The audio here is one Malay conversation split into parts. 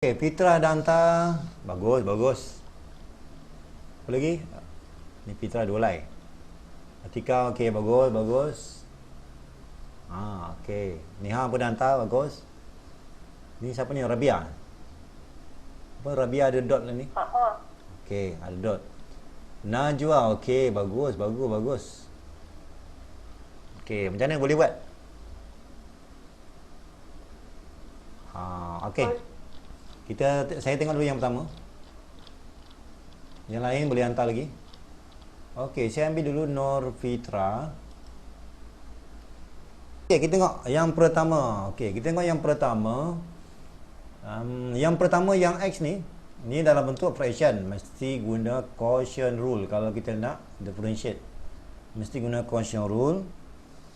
Okey, Fitra dah hantar. Bagus, bagus. Apa lagi? Ni Fitra dua like. Atika, okey, bagus, bagus. Okey. Niha pun dah hantar, bagus. Ni siapa ni? Rabia. Apa Rabia ada dot lah ni? Okey, ada dot. Najwa, okey, bagus, bagus, bagus. Okey, macam mana boleh buat? Okey. Saya tengok dulu yang pertama. Yang lain boleh hantar lagi. Okey, saya ambil dulu Nur Fitra. Okey, kita tengok yang pertama. Okey, kita tengok yang pertama. Yang pertama yang X ni dalam bentuk fraction, mesti guna quotient rule kalau kita nak differentiate. Mesti guna quotient rule.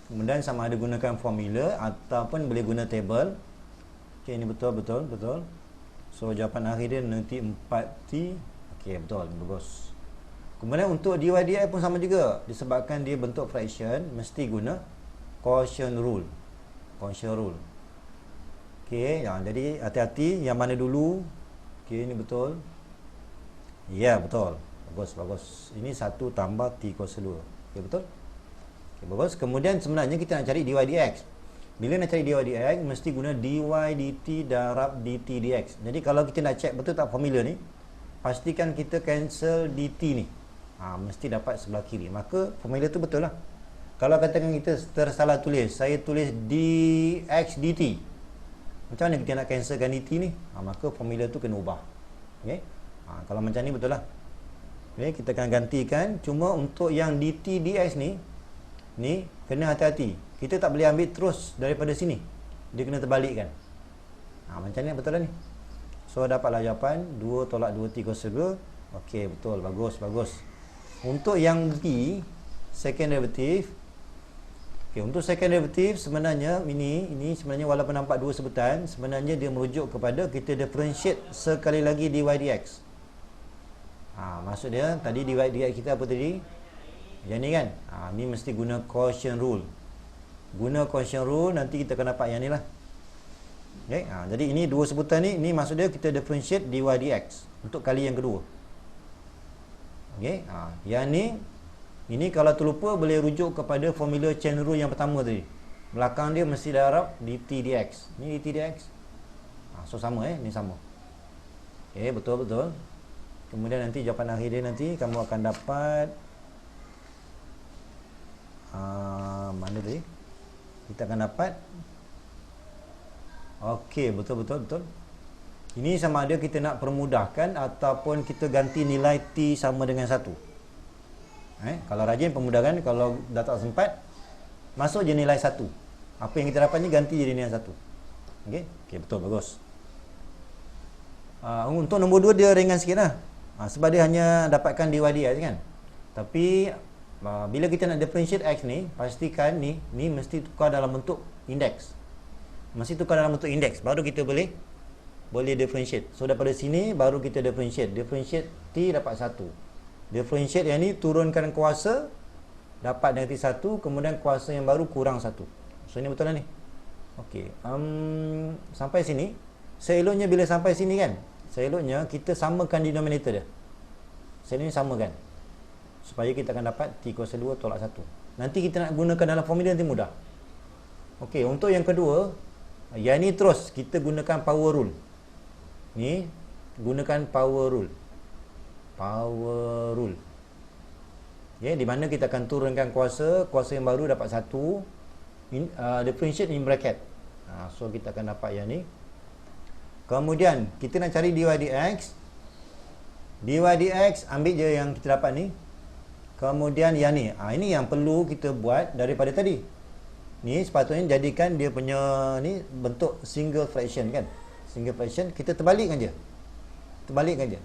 Kemudian sama ada gunakan formula ataupun boleh guna table. Okey, ini betul. So jawapan akhir dia nanti 4T. Okey, betul, bagus. Kemudian untuk dy/dx pun sama juga. Disebabkan dia bentuk fraction, mesti guna quotient rule. Okey, jadi hati-hati yang mana dulu. Okey, ini betul. Ya, betul. Bagus. Ini 1 tambah T kuasa 2. Okey, betul. Okey, bagus. Kemudian sebenarnya kita nak cari dy/dx. Bila nak cari dy/dx, mesti guna dy dt darab dt dx. Jadi kalau kita nak check betul tak formula ni, pastikan kita cancel dt ni. Mesti dapat sebelah kiri. Maka formula tu betul lah. Kalau katakan kita tersalah tulis, saya tulis dx dt. Macam mana kita nak cancelkan dt ni? Maka formula tu kena ubah. Okey. Kalau macam ni betul lah. Okey, kita akan gantikan. Cuma untuk yang dt dx ni kena hati-hati. Kita tak boleh ambil terus daripada sini. Dia kena terbalikkan. Macam ni betul lah ni. So dapatlah jawapan 2 tolak 2T kuasa 2. Okey, betul. Bagus. Untuk yang B, second derivative. Okey, untuk second derivative sebenarnya ini sebenarnya walaupun nampak dua sebutan, sebenarnya dia merujuk kepada kita differentiate sekali lagi dy dx. Maksud dia tadi dy dx kita apa tadi? Yang ni kan? Ni mesti guna quotient rule. Guna quotient rule, nanti kita akan dapat yang ni lah. Okay? Jadi ini dua sebutan ni maksud dia kita differentiate dy dx untuk kali yang kedua. Okay? Yang ini kalau terlupa boleh rujuk kepada formula chain rule yang pertama tadi. Belakang dia mesti darab dt dx. Ni dt dx. So sama ni sama. Okay, betul. Kemudian nanti jawapan akhir dia nanti kamu akan dapat mana tadi? Kita akan dapat. Okey, betul. Ini sama ada kita nak permudahkan ataupun kita ganti nilai T sama dengan 1. Kalau rajin permudahkan, kalau dah tak sempat masuk je nilai 1. Apa yang kita dapat ni ganti jadi nilai 1. Okey, betul, bagus. Untuk nombor 2 dia ringan sikit lah. Sebab dia hanya dapatkan dy dx kan. Tapi bila kita nak differentiate x ni, pastikan ni mesti tukar dalam bentuk indeks. Baru kita boleh differentiate. So daripada sini baru kita differentiate T dapat 1. Differentiate yang ni turunkan kuasa dapat negatif 1, kemudian kuasa yang baru kurang 1. So ini betul lah ni. Okey, sampai sini. Seeloknya bila sampai sini kan, seeloknya kita samakan denominator dia. Seeloknya samakan, supaya kita akan dapat T kuasa 2 tolak 1. Nanti kita nak gunakan dalam formula nanti mudah. Okey, untuk yang kedua, yang ni terus kita gunakan power rule. Ni gunakan power rule. Okey, di mana kita akan turunkan kuasa yang baru dapat 1, differentiate in bracket. So kita akan dapat yang ni. Kemudian kita nak cari dy dx. Dy dx ambil je yang kita dapat ni. Kemudian yang ni, ini yang perlu kita buat daripada tadi. Ni sepatutnya jadikan dia punya ni bentuk single fraction kan. Single fraction kita terbalikkan je.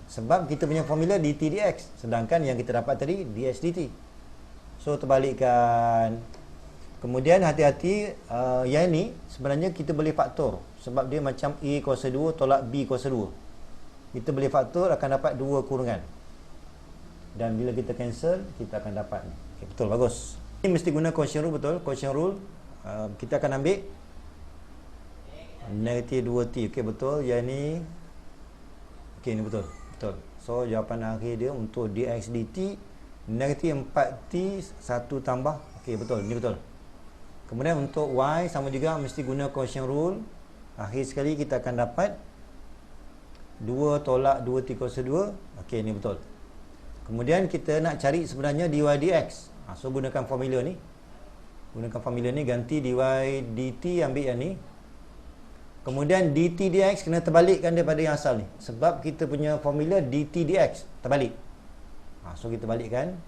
Sebab kita punya formula dt dx, sedangkan yang kita dapat tadi dx dt. So terbalikkan. Kemudian hati-hati, yang ni sebenarnya kita boleh faktor. Sebab dia macam A kuasa 2 tolak B kuasa 2. Kita boleh faktor akan dapat 2 kurungan. Dan bila kita cancel, kita akan dapat ni. Okay, betul, bagus. Ini mesti guna quotient rule, betul. Quotient rule, kita akan ambil negatif 2T. Okey, betul. Yang ni Okey, ini betul. Betul. So jawapan akhir dia untuk dx dt negatif 4t 1 tambah. Okey, betul. Ini betul. Kemudian untuk y sama juga, mesti guna quotient rule. Akhir sekali kita akan dapat 2 tolak 2t kuasa 2. Okey, ini betul. Kemudian kita nak cari sebenarnya dy dx. So gunakan formula ni. Gunakan formula ni, ganti dy dt, ambil yang ni. Kemudian dt dx kena terbalikkan daripada yang asal ni. Sebab kita punya formula dt dx terbalik. So kita balikkan.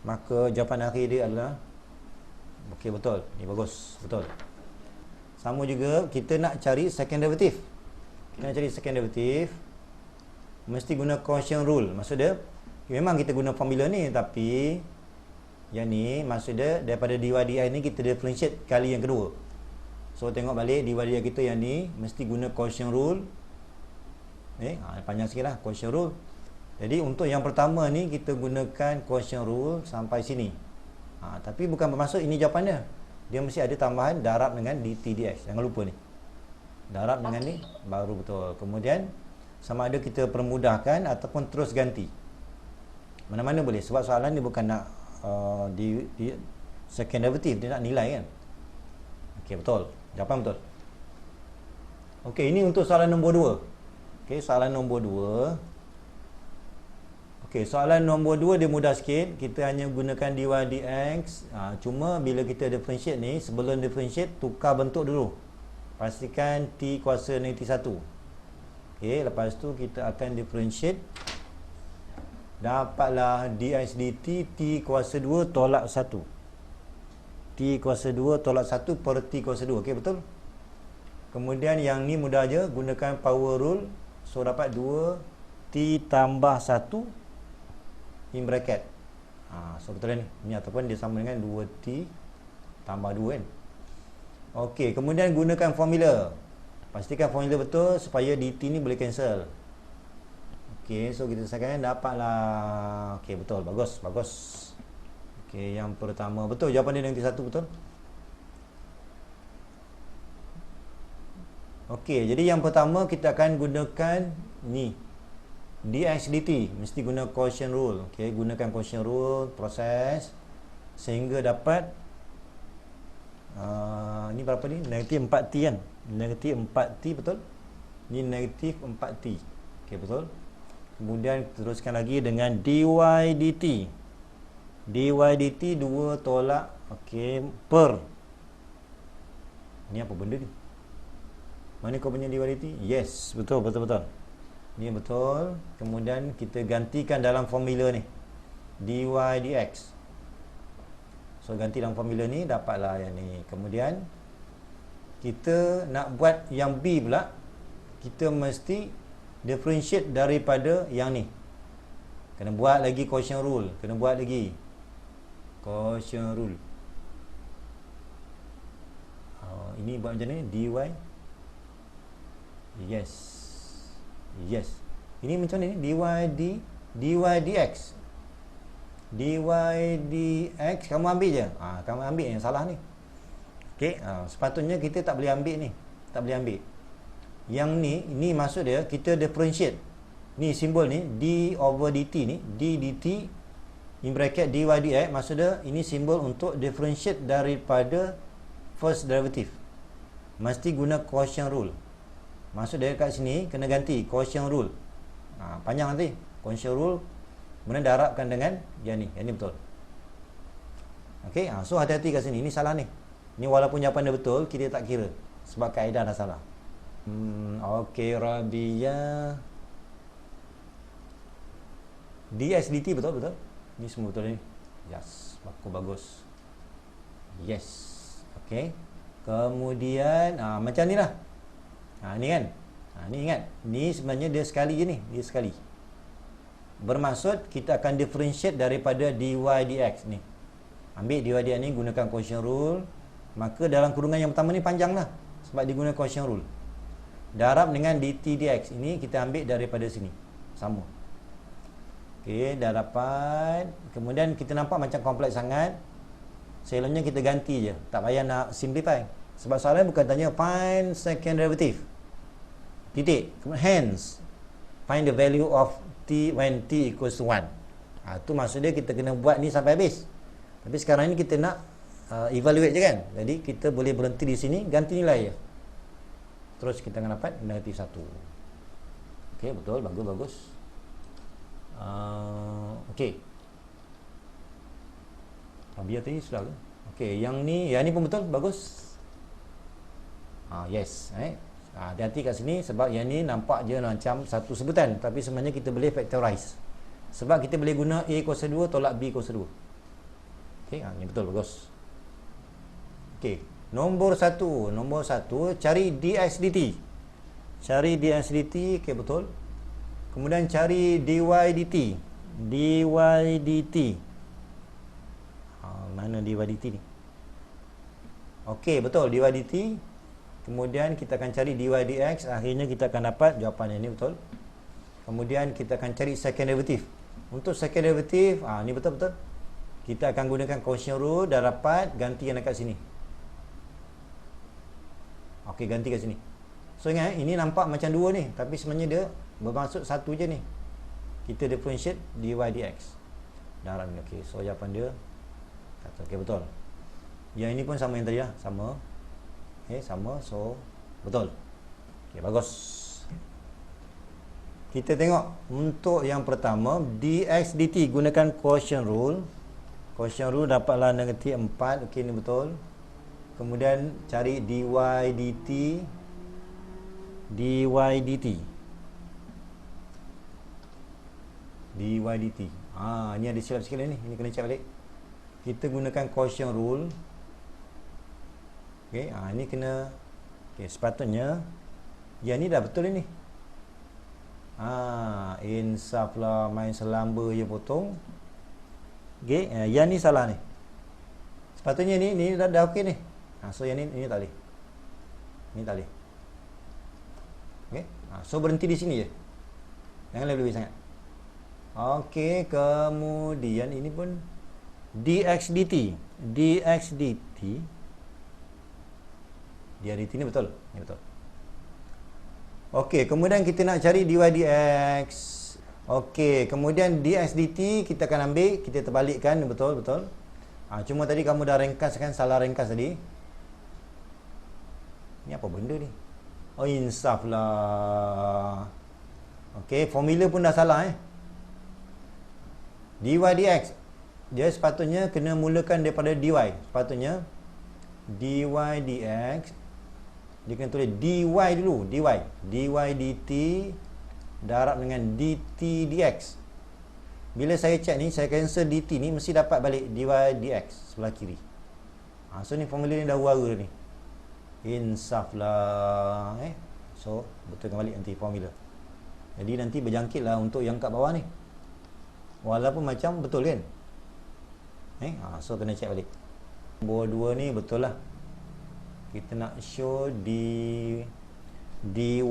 Maka jawapan akhir dia adalah okey, betul. Ni bagus. Betul. Sama juga kita nak cari second derivative. Kita nak cari second derivative, mesti guna quotient rule. Maksud dia, memang kita guna formula ni, tapi yang ni maksud dia daripada dy di ni kita differentiate kali yang kedua. So tengok balik dy di kita yang ni mesti guna quotient rule. Panjang sikit lah quotient rule. Jadi untuk yang pertama ni kita gunakan quotient rule sampai sini. Tapi bukan bermaksud ini jawapannya. Dia mesti ada tambahan darab dengan dt dx. Jangan lupa ni. Darab dengan ni baru betul. Kemudian sama ada kita permudahkan ataupun terus ganti. Mana-mana boleh. Sebab soalan ni bukan nak di second derivative, dia nak nilai kan. Okey, betul. Jawapan betul. Okey, ini untuk soalan nombor 2. Okey, soalan nombor 2. Okey, soalan nombor 2 dia mudah sikit. Kita hanya gunakan dy dx. Cuma bila kita differentiate ni, sebelum differentiate tukar bentuk dulu. Pastikan t kuasa negatif 1. Okey, lepas tu kita akan differentiate. Dapatlah dx dt t kuasa 2 tolak 1. T kuasa 2 tolak 1 per t kuasa 2. Okey, betul? Kemudian yang ni mudah aja, gunakan power rule. So dapat 2 t tambah 1 in bracket. So betul ni. Ini ataupun dia sama dengan 2t tambah 2 kan. Okey, kemudian gunakan formula. Pastikan formula betul supaya dt ni boleh cancel. Okey, so kita selesaikan, dapatlah. Okey, betul. Bagus, bagus. Okey, yang pertama betul, jawapan dia negatif 1, betul. Okey, jadi yang pertama kita akan gunakan ni dx dt, mesti guna quotient rule. Okey, gunakan quotient rule, proses sehingga dapat ni berapa ni? Negatif 4t kan. Negatif 4t, betul. Ni negatif 4t. Okey, betul. Kemudian teruskan lagi dengan dy dt. Dy dt 2 tolak, okey, per. Ni apa benda ni? Mana kau punya dy dt? Yes, betul, betul, betul. Ni betul. Kemudian kita gantikan dalam formula ni, dy dx. So ganti dalam formula ni, dapatlah yang ni. Kemudian kita nak buat yang b pula, kita mesti differentiate daripada yang ni. Kena buat lagi quotient rule. Kena buat lagi quotient rule. Ini buat macam ni, dy. Yes. Yes. Ini macam ni, dy dx. Dy dx kamu ambil je. Kamu ambil yang salah ni. Okey, sepatutnya kita tak boleh ambil ni. Tak boleh ambil. Yang ni maksud dia kita differentiate. Ni simbol ni d over dt ni, d dt in bracket dy dx, maksud dia ini simbol untuk differentiate daripada first derivative. Mesti guna quotient rule. Maksud dia kat sini kena ganti quotient rule. Panjang nanti. Quotient rule kemudian darabkan dengan yang ni. Yang ni betul. Okey, so hati-hati kat sini. Ini salah ni. Ni walaupun jawapan dia betul, kita tak kira sebab kaedah dah salah. Okey, Rabia. dx dt betul, betul. Ni semua betul ni. Yes, bagus. Yes. Okey. Kemudian macam ni lah. Ni kan. Ni ingat. Ni sebenarnya dia sekali je ni. Dia sekali. Bermaksud kita akan differentiate daripada dy dx ni. Ambil dy dx ni, gunakan quotient rule. Maka dalam kurungan yang pertama ni panjang lah, sebab digunakan quotient rule. Darab dengan dt dx. Ini kita ambil daripada sini. Sama. Okey, dah dapat. Kemudian kita nampak macam kompleks sangat. Selebihnya kita ganti je. Tak payah nak simplify. Sebab soalan bukan tanya find second derivative. Titik. Hence, find the value of t when t equals to 1. Tu maksudnya kita kena buat ni sampai habis. Tapi sekarang ni kita nak evaluate je kan. Jadi kita boleh berhenti di sini, ganti nilai je. Terus kita akan dapat negatif 1. Okey, betul, bagus. Okey. Biar tadi sudah ke? Okey, yang ni pun betul, bagus. Yes, hati-hati kat sini sebab yang ni nampak je macam satu sebutan, tapi sebenarnya kita boleh factorize. Sebab kita boleh guna A kuasa 2 tolak B kuasa 2. Okey, ni betul, bagus. Okey, nombor 1, cari dx dt. Cari dx dt, okey betul. Kemudian cari dy dt. Mana dy dt ni? Okey, betul, dy dt. Kemudian kita akan cari dy dx, akhirnya kita akan dapat jawapan yang ni, betul. Kemudian kita akan cari second derivative. Untuk second derivative, ni betul-betul. Kita akan gunakan quotient rule, dah dapat, ganti yang dekat sini. Okey, ganti kat sini. So ingat, ini nampak macam 2 ni, tapi sebenarnya dia bermaksud 1 je ni. Kita differentiate dy dx. Dalam ni, okey. So jawapan dia okey, betul. Yang ini pun sama yang tadi lah, sama. Okey, sama. So betul. Okey, bagus. Kita tengok untuk yang pertama, dx dt gunakan quotient rule. Quotient rule dapatlah negatif 4. Okey, ni betul. Kemudian cari dy dt. Dy dt. Ni ada silap sikit ni. Ini kena check balik. Kita gunakan quotient rule. Okey, ini kena. Okey, sepatutnya yang ni dah betul ni. Insaf lah, main selamba je potong. Okey, yang ni salah ni. Sepatutnya ni dah okey ni. So yang ni tak boleh. Ni tak boleh. Okey. So berhenti di sini je. Jangan lebih sangat. Okey, kemudian ini pun dx dt. Dx dt. Dia dt ni betul. Ni betul. Okey, kemudian kita nak cari dy dx. Okey, kemudian dx dt kita akan ambil, kita terbalikkan, betul. Cuma tadi kamu dah ringkaskan, salah ringkas tadi. Ni apa benda ni? Insaf lah. Okey, formula pun dah salah dy dx. Dia sepatutnya kena mulakan daripada dy. Sepatutnya dy dx dia kena tulis dy dulu, dy dt darab dengan dt dx. Bila saya check ni, saya cancel dt ni, mesti dapat balik dy dx sebelah kiri. So ni formula ni dah wara ni. Insaf lah. So betulkan balik nanti formula. Jadi nanti berjangkit lah untuk yang kat bawah ni, walaupun macam betul kan. So kena check balik. Nombor 2 ni betul lah. Kita nak show dy dx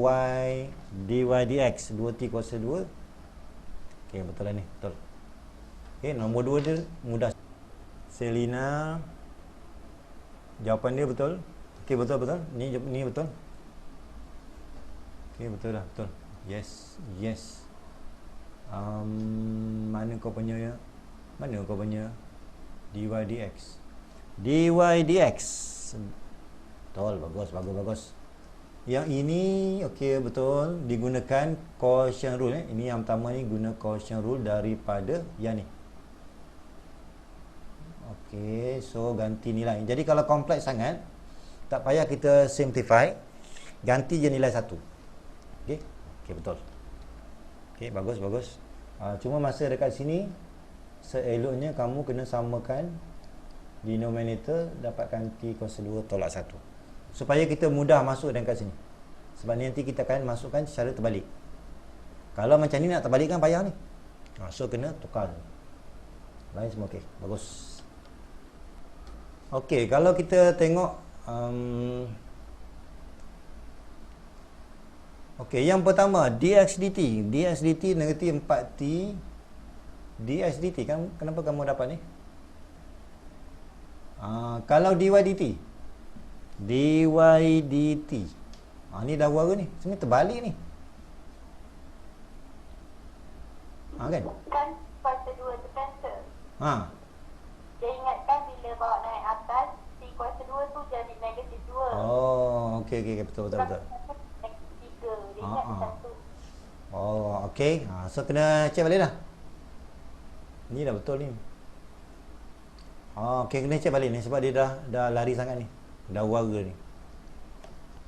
2t kuasa 2. Okey, betul lah ni, betul. Okey, nombor 2 dia mudah. Selina, jawapan dia betul. Okey, betul. Ni betul. Okey, betul dah, betul. Yes. Mana kau punya dy dx. Betul, bagus. Yang ini okey, betul, digunakan quotient rule. Ini yang pertama ni guna quotient rule daripada yang ni. Okey, so ganti nilai. Jadi kalau kompleks sangat, tak payah kita simplify, ganti je nilai 1. Okey, betul. Okey, bagus. Cuma masa dekat sini, seeloknya kamu kena samakan denominator, dapatkan t kuasa 2 tolak 1, supaya kita mudah masuk dan kat sini. Sebab ni nanti kita akan masukkan secara terbalik. Kalau macam ni nak terbalik kan payah ni. So kena tukar. Lain semua okey, bagus. Okey, kalau kita tengok okey, yang pertama dx dt negatif 4t. Dx dt kan, kenapa kamu dapat ni? Kalau dy dt ni dah wara ni, sebenarnya terbalik ni. Kan? Kan kuasa 2 tu cancel. Dia ingatkan bila bawa naik atas, T kuasa 2 tu jadi negatif 2. Oh, okey, betul. Negatif 3. Dia ingat satu. Oh, okey. So kena check balik dah. Ni dah betul ni. Okey, kena check balik ni sebab dia dah lari sangat ni. Dah warga ni.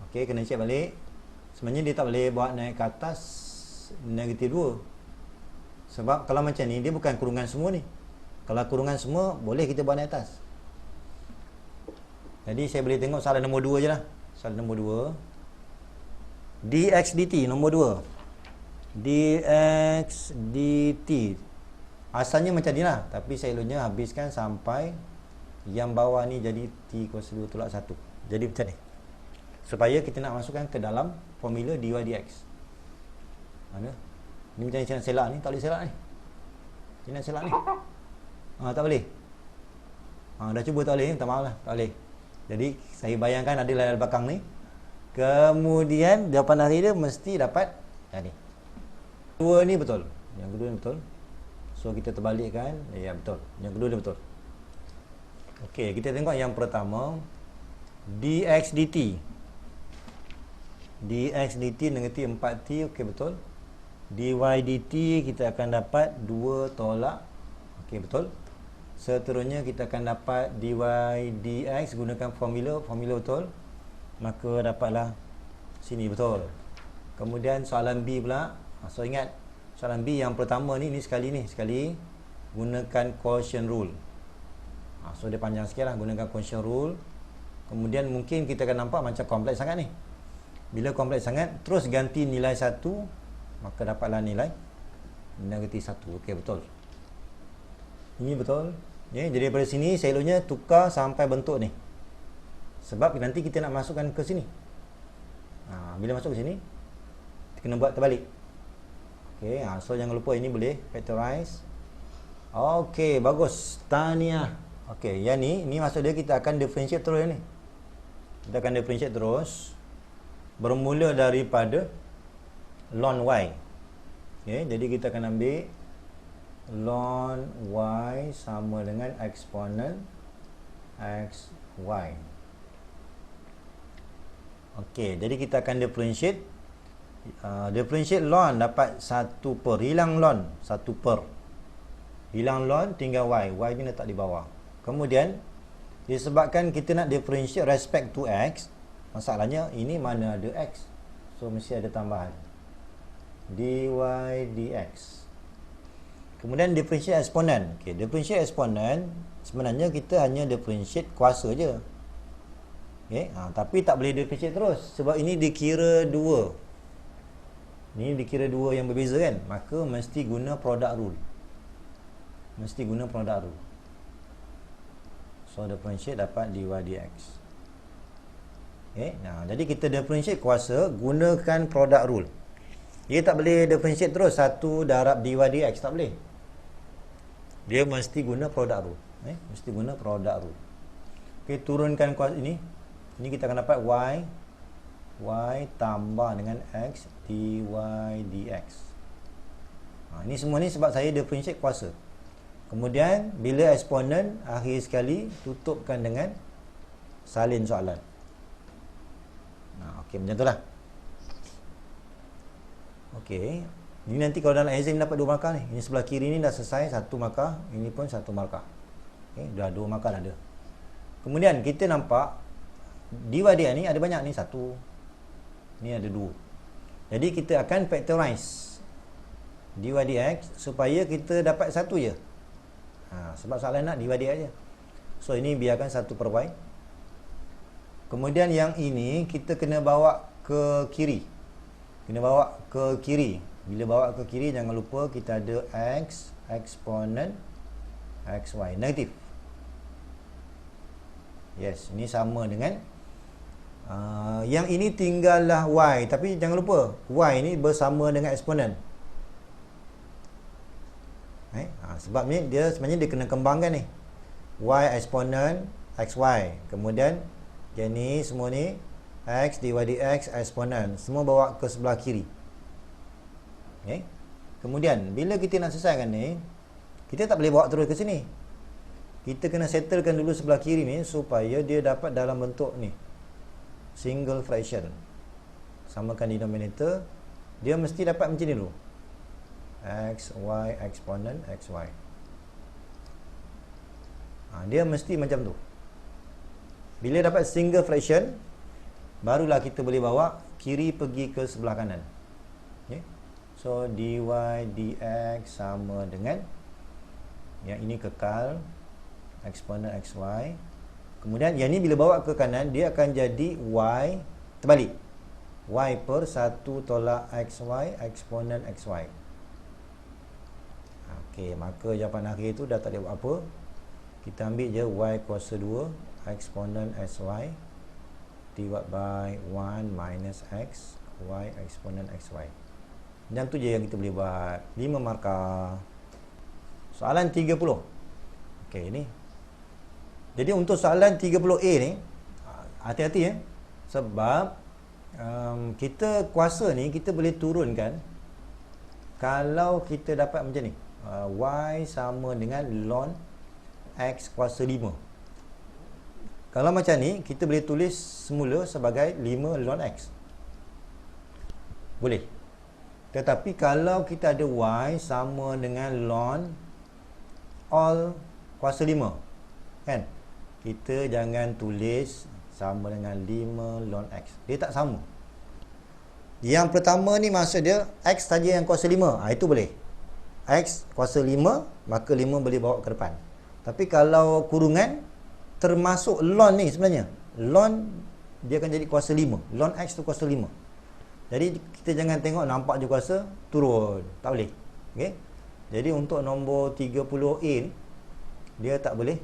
Okey, kena check balik. Sebenarnya dia tak boleh bawa naik ke atas negatif 2. Sebab kalau macam ni dia bukan kurungan semua ni. Kalau kurungan semua boleh kita bawa naik atas. Jadi saya boleh tengok soalan nombor 2 je lah. Soalan nombor 2. dx dt nombor 2. dx dt. Asalnya macam ni lah, tapi saya eloknya habiskan sampai yang bawah ni jadi T kuasa 2 tolak 1. Jadi macam ni. Supaya kita nak masukkan ke dalam formula dy dx. Mana? Ni macam ni saya nak selak ni, tak boleh selak ni. Saya nak selak ni. Tak boleh. Dah cuba tak boleh, minta maaf lah, tak boleh. Jadi saya bayangkan ada layar belakang ni. Kemudian jawapan akhir dia mesti dapat ni. Dua ni betul. Yang kedua ni betul. So kita terbalikkan. Ya betul. Yang kedua dia betul. Okey, kita tengok yang pertama. dx dt. dx dt negatif 4t. Okey betul. dy dt kita akan dapat 2 tolak. Okey betul. Seterusnya kita akan dapat dy dx gunakan formula betul. Maka dapatlah sini betul. Kemudian soalan B pula. So ingat soalan B yang pertama ni sekali gunakan quotient rule. So dia panjang sikit lah, gunakan quotient rule. Kemudian mungkin kita akan nampak macam kompleks sangat ni. Bila kompleks sangat, terus ganti nilai 1, maka dapatlah nilai negatif 1. Okey betul. Ini betul. Jadi daripada sini saya eloknya tukar sampai bentuk ni. Sebab nanti kita nak masukkan ke sini. Bila masuk ke sini, kita kena buat terbalik. Okey, so jangan lupa ini boleh factorize. Okey, bagus. Tahniah. Okey, yang ni maksud dia kita akan differentiate terus ni. Kita akan differentiate terus bermula daripada ln y. Okey, jadi kita akan ambil ln y sama dengan eksponen xy. Okey, jadi kita akan differentiate. Differentiate ln dapat 1 per. Hilang ln 1 per. Hilang ln tinggal y. Y ni letak di bawah. Kemudian disebabkan kita nak differentiate respect to x, masalahnya ini mana ada x. So mesti ada tambahan dy dx. Kemudian differentiate eksponen. Okey, differentiate eksponen sebenarnya kita hanya differentiate kuasa je. Okey, tapi tak boleh differentiate terus sebab ini dikira dua. Ini dikira dua yang berbeza kan? Maka mesti guna product rule. So differentiate dapat dy dx. Okey, jadi kita differentiate kuasa gunakan product rule. Dia tak boleh differentiate terus 1 darab dy dx, tak boleh. Dia mesti guna product rule. Mesti guna product rule. Okey, turunkan kuasa ini. Ini kita akan dapat y tambah dengan x dy dx. Ini semua ni sebab saya differentiate kuasa. Kemudian bila eksponen akhir sekali tutupkan dengan salin soalan. Okey, macam itulah. Okey, ini nanti kalau dalam exam dapat 2 markah ni. Ini sebelah kiri ni dah selesai 1 markah, ini pun 1 markah. Okey, dah 2 markah dah ada. Kemudian kita nampak dy dx ni ada banyak ni, 1. Ni ada 2. Jadi kita akan factorize dy dx supaya kita dapat 1 je. Sebab soalan nak dy dx je. So ini biarkan 1 per y. Kemudian yang ini kita kena bawa ke kiri. Bila bawa ke kiri jangan lupa kita ada x eksponen xy negatif. Yes, ini sama dengan yang ini tinggallah y, tapi jangan lupa y ni bersama dengan eksponen. Sebab ni dia sebenarnya dia kena kembangkan ni. Y eksponen xy. Kemudian yang ni semua ni x dy dx eksponen. Semua bawa ke sebelah kiri. Okey. Kemudian bila kita nak selesaikan ni, kita tak boleh bawa terus ke sini. Kita kena settlekan dulu sebelah kiri ni supaya dia dapat dalam bentuk ni, single fraction. Samakan denominator, dia mesti dapat macam ni dulu. X, Y, exponent, X, Y. Dia mesti macam tu. Bila dapat single fraction, barulah kita boleh bawa kiri pergi ke sebelah kanan. Okay. So, dy dx sama dengan, yang ini kekal, exponent xy. Kemudian yang ni bila bawa ke kanan, dia akan jadi y terbalik. Y per 1 tolak xy exponent xy. Okey, maka jawapan akhir tu dah tak ada buat apa. Kita ambil je y kuasa 2 exponent xy divided by 1 minus x y exponent xy. Dan tu je yang kita boleh buat. 5 markah. Soalan 30. Okey, ni. Jadi untuk soalan 30A ni, hati-hati sebab kita kuasa ni kita boleh turunkan kalau kita dapat macam ni. Y sama dengan ln x kuasa 5. Kalau macam ni, kita boleh tulis semula sebagai 5 ln x. Boleh. Tetapi kalau kita ada y sama dengan ln all kuasa 5, kan? Kita jangan tulis sama dengan 5 ln x. Dia tak sama. Yang pertama ni maksud dia x saja yang kuasa 5. Itu boleh. X kuasa 5, maka 5 boleh bawa ke depan. Tapi kalau kurungan termasuk ln ni sebenarnya, ln dia akan jadi kuasa 5. Ln x tu kuasa 5. Jadi kita jangan tengok nampak je kuasa turun. Tak boleh. Okey. Jadi untuk nombor 30A ni, dia tak boleh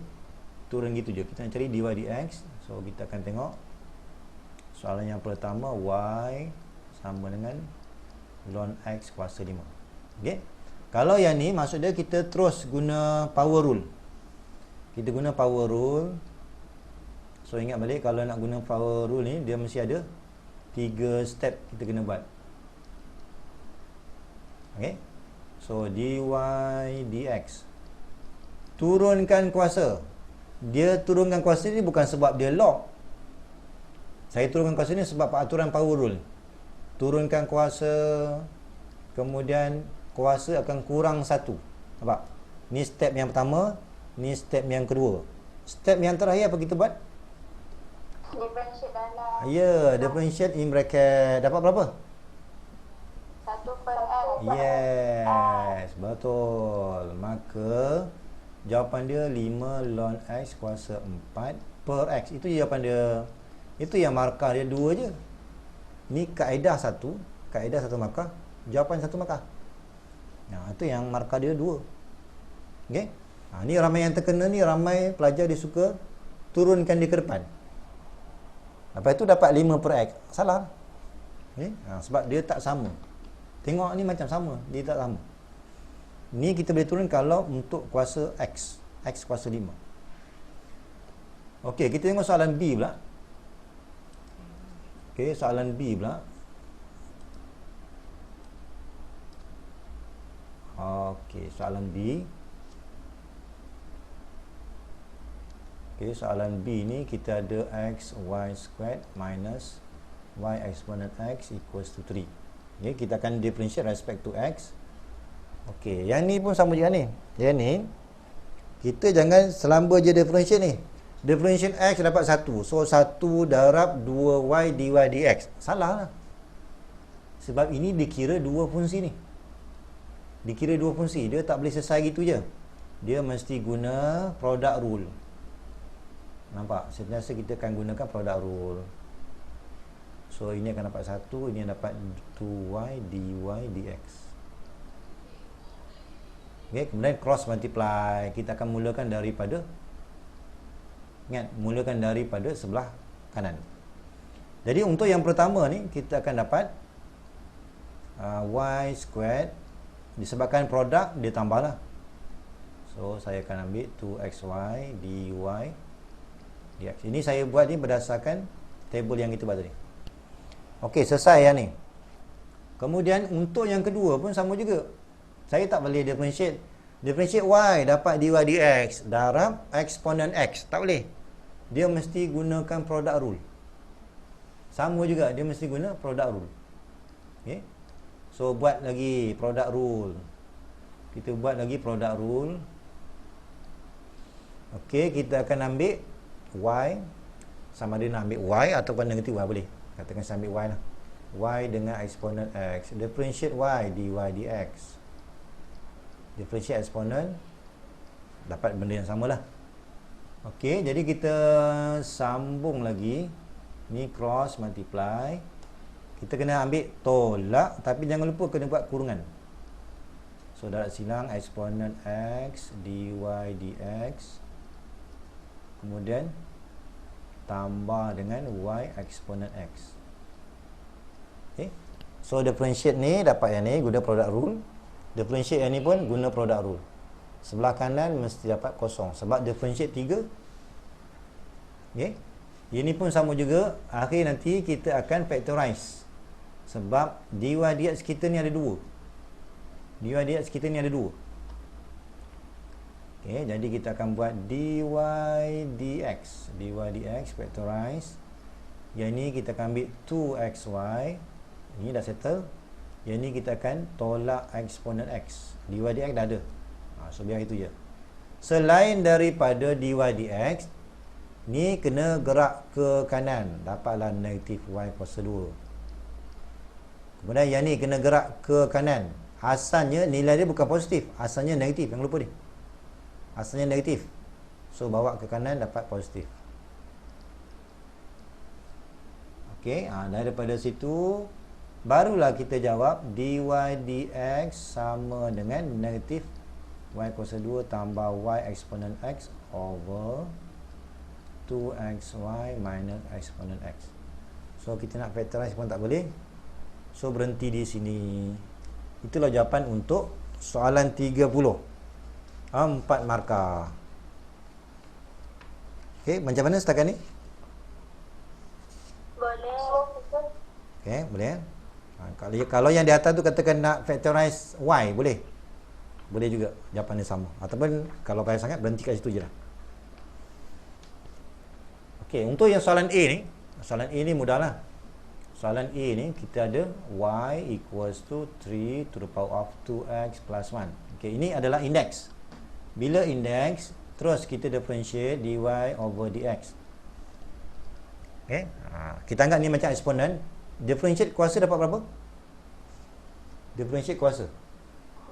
turun gitu je. Kita nak cari dy dx. So kita akan tengok soalan yang pertama, y sama dengan ln x kuasa 5. Okey. Kalau yang ni maksud dia kita terus guna power rule. Kita guna power rule. So ingat balik, kalau nak guna power rule ni, dia mesti ada 3 step kita kena buat. Okey. So dy dx. Turunkan kuasa. Dia turunkan kuasa ni bukan sebab dia log. Saya turunkan kuasa ni sebab aturan power rule. Turunkan kuasa, kemudian kuasa akan kurang 1. Nampak? Ni step yang pertama, ni step yang kedua. Step yang terakhir apa kita buat? Differentiate dalam. Differentiate in bracket. Dapat berapa? 1 per x. Yes, betul. Maka jawapan dia 5 ln x kuasa 4 per x. Itu jawapan dia. Itu yang markah dia 2 je. Ni kaedah 1 markah, jawapan 1 markah. Itu yang markah dia 2. Okey. Ni ramai yang terkena ni, ramai pelajar dia suka turunkan dia ke depan. Lepas tu dapat 5 per x. Salah. Okay? Sebab dia tak sama. Tengok ni macam sama, dia tak sama. Ni kita boleh turun kalau untuk kuasa x. X kuasa 5. Okey, kita tengok soalan B pula. Okey, soalan B pula. Okey, soalan B. Okey, soalan B ni kita ada x y squared minus y exponent x equals to 3. Okey, kita akan differentiate respect to x. Okey, yang ni pun sama juga ni. Yang ni kita jangan selamba je differentiate ni. Differentiate x dapat 1. So 1 darab 2y dy dx. Salah lah. Sebab ini dikira dua fungsi ni. Dikira dua fungsi. Dia tak boleh selesai gitu je. Dia mesti guna product rule. Nampak? Sentiasa kita akan gunakan product rule. So ini akan dapat 1, ini dapat 2y dy dx. Okay, kemudian cross multiply. Kita akan mulakan daripada, ingat, mulakan daripada sebelah kanan. Jadi untuk yang pertama ni kita akan dapat y squared. Disebabkan produk, dia tambahlah. So saya akan ambil 2xy dy dx. Ini saya buat ni berdasarkan table yang kita buat tadi. Okey, selesai yang ni. Kemudian untuk yang kedua pun sama juga. Saya tak boleh differentiate. Differentiate y dapat dy dx darab eksponen x. Tak boleh. Dia mesti gunakan product rule. Sama juga, dia mesti guna product rule. Okay. So, buat lagi product rule. Kita buat lagi product rule. Okey, kita akan ambil y. Sama ada nak ambil y ataupun negatif y boleh. Katakan saya ambil y lah. Y dengan eksponen x. Differentiate y dy dx. Differentiate eksponen. Dapat benda yang sama lah. Okey, jadi kita sambung lagi. Ni cross multiply. Kita kena ambil tolak, tapi jangan lupa kena buat kurungan. So darab silang eksponen x dy dx. Kemudian tambah dengan y eksponen x. Okay. So differentiate ni dapat yang ni guna product rule. Differentiate yang ni pun guna product rule. Sebelah kanan mesti dapat kosong sebab differentiate 3. Okay. Ini pun sama juga. Akhir nanti kita akan factorize. Sebab dy dx kita ni ada 2. Dy dx kita ni ada 2. Okay, jadi kita akan buat dy dx. Dy dx factorize. Yang ni kita akan ambil 2xy. Ini dah settle. Yang ni kita akan tolak eksponen x. Dy dx dah ada. So biar itu je. Selain daripada dy dx, ni kena gerak ke kanan. Dapatlah negatif y kuasa 2. Kemudian yang ni kena gerak ke kanan. Asalnya nilai dia bukan positif. Asalnya negatif. Jangan lupa ni. Asalnya negatif. So bawa ke kanan dapat positif. Okey, daripada situ barulah kita jawab dy dx sama dengan negatif y kuasa 2 tambah y eksponen x over 2xy minus eksponen x. So kita nak factorize pun tak boleh. So berhenti di sini. Itulah jawapan untuk soalan 30. 4 markah. Okey, macam mana setakat ni? Boleh. Okey, boleh. Kalau yang di atas tu katakan nak factorize y, boleh. Boleh juga jawapan dia sama. Ataupun kalau payah sangat berhenti kat situ je lah. Okey, untuk yang soalan A ni, soalan A ni mudahlah. Soalan A ni kita ada y equals to 3 to the power of 2x plus 1. Okey, ini adalah indeks. Bila indeks, terus kita differentiate dy over dx. Okey, kita anggap ni macam eksponen. Differentiate kuasa dapat berapa? Differentiate kuasa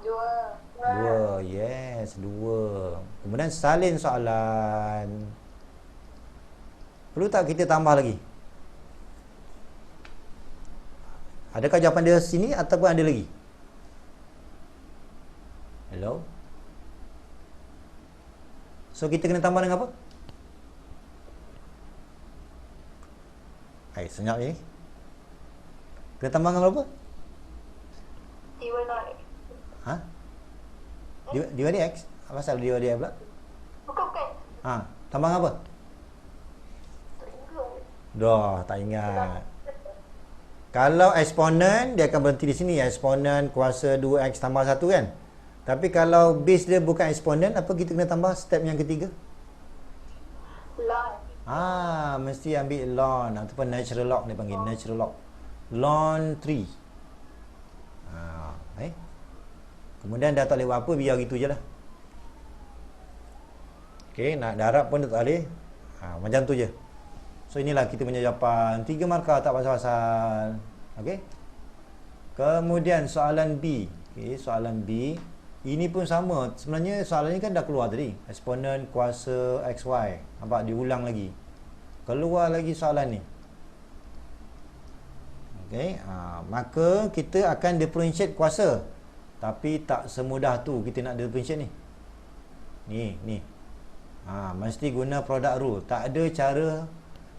2. Yes, 2. Kemudian salin soalan. Perlu tak kita tambah lagi? Adakah jawapan dia sini ataupun ada lagi? Hello? So kita kena tambah dengan apa? Hai, senyap ni. Kena tambah dengan berapa? dy dx. Ha? Dy dx? Apa pasal dy dx pula? Bukan. Tambah dengan apa? Dah, tak ingat. Kalau eksponen, dia akan berhenti di sini. Eksponen kuasa 2x tambah 1 kan? Tapi kalau base dia bukan eksponen, apa kita kena tambah step yang ketiga? Log. Mesti ambil ln ataupun natural log dia panggil. Natural log. Ln 3. Kemudian dah tak boleh buat apa, biar gitu je lah. Okey, nak darab pun tak boleh. Macam tu je. So inilah kita punya jawapan. 3 markah tak pasal-pasal. Okey. Kemudian soalan B. Okey, soalan B. Ini pun sama. Sebenarnya soalan ni kan dah keluar tadi. Eksponen kuasa XY. Nampak diulang lagi. Keluar lagi soalan ni. Okey, maka kita akan differentiate kuasa. Tapi tak semudah tu kita nak differentiate ni. Ni. Mesti guna product rule. Tak ada cara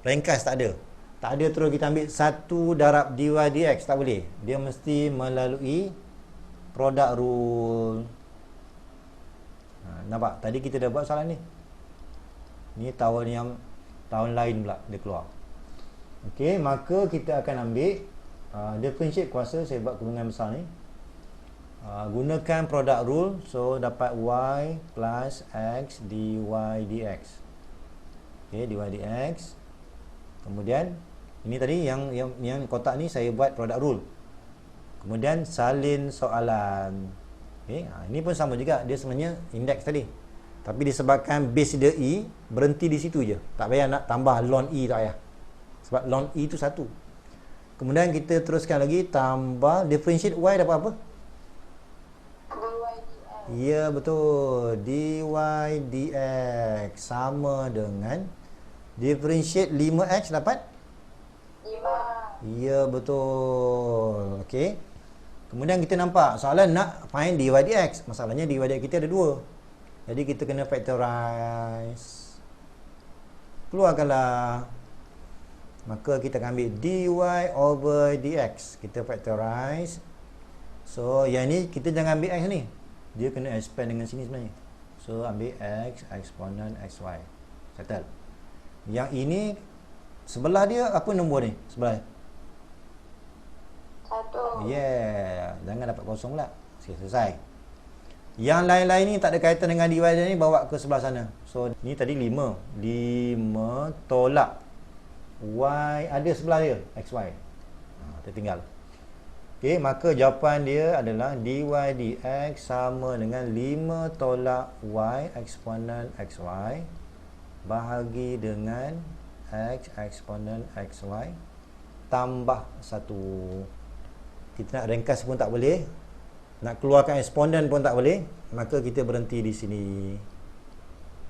ringkas, tak ada. Tak ada terus kita ambil 1 darab dy dx, tak boleh. Dia mesti melalui product rule. Nampak? Tadi kita dah buat soalan ni. Ni tahun lain pula dia keluar. Okey, maka kita akan ambil differentiate kuasa. Saya buat kurungan besar ni. Gunakan product rule. So dapat y plus x dy dx. Okey, dy dx. Kemudian ini tadi yang kotak ni saya buat product rule. Kemudian salin soalan. Okey, ini pun sama juga, dia sebenarnya indeks tadi. Tapi disebabkan base dia e, berhenti di situ je. Tak payah nak tambah ln e, tak payah. Sebab ln e tu 1. Kemudian kita teruskan lagi, tambah differentiate y dapat apa? Ya, betul. dy dx sama dengan differentiate 5x dapat 5. ya, betul. Okey. Kemudian kita nampak soalan nak find dy dx. Masalahnya dy dx kita ada 2. Jadi kita kena factorize. Keluarkanlah. Maka kita akan ambil dy over dx. Kita factorize. So yang ni kita jangan ambil x ni. Dia kena expand dengan sini sebenarnya. So ambil x eksponen xy. Settle. Yang ini sebelah dia apa nombor ni? Sebelah. 1. Yeah, jangan dapat kosong pula. Selesai. Yang lain-lain ni tak ada kaitan dengan dy ni, bawa ke sebelah sana. So ni tadi 5 tolak y ada sebelah dia xy. Tertinggal. Okey, maka jawapan dia adalah dy dx sama dengan 5 tolak y eksponen xy bahagi dengan x eksponen xy tambah 1. Kita nak ringkas pun tak boleh, nak keluarkan eksponen pun tak boleh, maka kita berhenti di sini.